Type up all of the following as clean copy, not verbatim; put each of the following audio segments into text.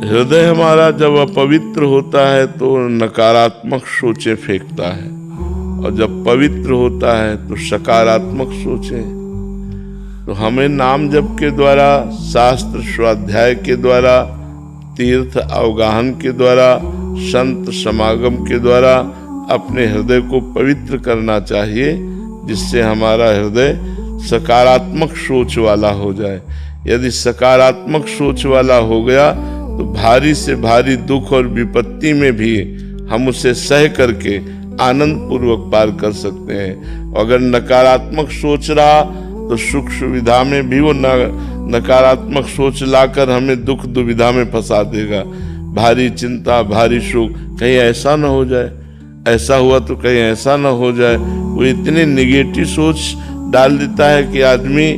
हृदय हमारा जब अपवित्र होता है तो नकारात्मक सोचें फेंकता है, और जब पवित्र होता है तो सकारात्मक सोचें। तो हमें नाम जप के द्वारा, शास्त्र स्वाध्याय के द्वारा, तीर्थ अवगाहन के द्वारा, संत समागम के द्वारा अपने हृदय को पवित्र करना चाहिए, जिससे हमारा हृदय सकारात्मक सोच वाला हो जाए। यदि सकारात्मक सोच वाला हो गया तो भारी से भारी दुख और विपत्ति में भी हम उसे सह करके आनंद पूर्वक पार कर सकते हैं। अगर नकारात्मक सोच रहा तो सुख सुविधा में भी वो नकारात्मक सोच लाकर हमें दुख दुविधा में फंसा देगा। भारी चिंता, भारी सुख, कहीं ऐसा ना हो जाए, ऐसा हुआ तो कहीं ऐसा ना हो जाए। वो इतनी निगेटिव सोच डाल देता है कि आदमी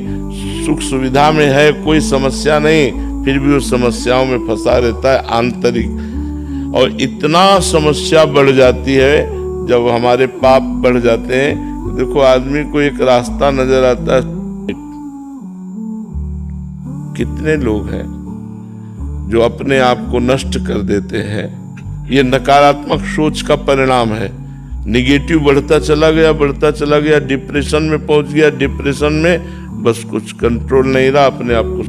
सुख सुविधा में है, कोई समस्या नहीं, फिर भी वो समस्याओं में फंसा रहता है आंतरिक। और इतना समस्या बढ़ जाती है जब हमारे पाप बढ़ जाते हैं। देखो, आदमी को एक रास्ता नजर आता है, कितने लोग हैं जो अपने आप को नष्ट कर देते हैं। ये नकारात्मक सोच का परिणाम है। निगेटिव बढ़ता चला गया, डिप्रेशन में पहुंच गया, डिप्रेशन में बस कुछ कंट्रोल नहीं रहा, अपने आप को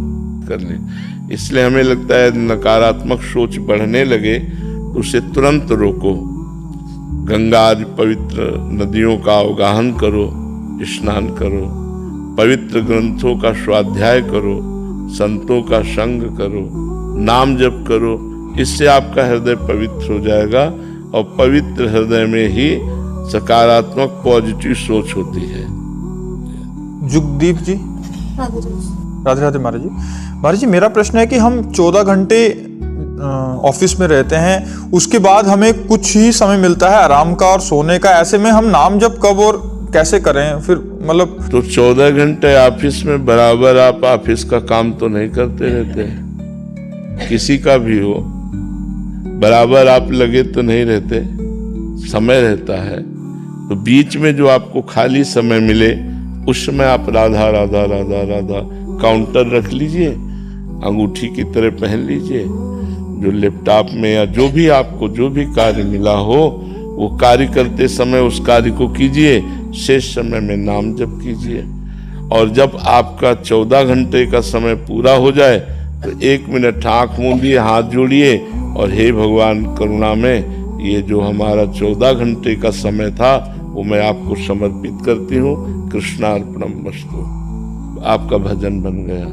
करने। इसलिए हमें लगता है नकारात्मक सोच बढ़ने लगे तो उसे तुरंत रोको। गंगा आदि पवित्र नदियों का अवगाहन करो, स्नान करो, पवित्र ग्रंथों का स्वाध्याय करो, संतों का संग करो, नाम जप करो। इससे आपका हृदय पवित्र हो जाएगा, और पवित्र हृदय में ही सकारात्मक पॉजिटिव सोच होती है। जुगदीप जी, राधे राधे महाराज जी। महाराज जी, मेरा प्रश्न है कि हम 14 घंटे ऑफिस में रहते हैं, उसके बाद हमें कुछ ही समय मिलता है आराम का और सोने का। ऐसे में हम नाम जप कब और कैसे करें फिर, मतलब? तो 14 घंटे ऑफिस में बराबर आप ऑफिस का काम तो नहीं करते रहते, किसी का भी हो, बराबर आप लगे तो नहीं रहते, समय रहता है। तो बीच में जो आपको खाली समय मिले उस समय आप राधा राधा राधा राधा काउंटर रख लीजिए, अंगूठी की तरह पहन लीजिए। जो लैपटॉप में या जो भी आपको जो भी कार्य मिला हो वो कार्य करते समय उस कार्य को कीजिए, शेष समय में नाम जप कीजिए। और जब आपका 14 घंटे का समय पूरा हो जाए तो 1 मिनट आँख मूंदिए, हाथ जोड़िए और हे भगवान करुणा में, ये जो हमारा 14 घंटे का समय था वो मैं आपको समर्पित करती हूँ, कृष्णार्पणमस्तु। आपका भजन बन गया।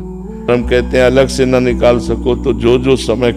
हम कहते हैं अलग से ना निकाल सको तो जो समय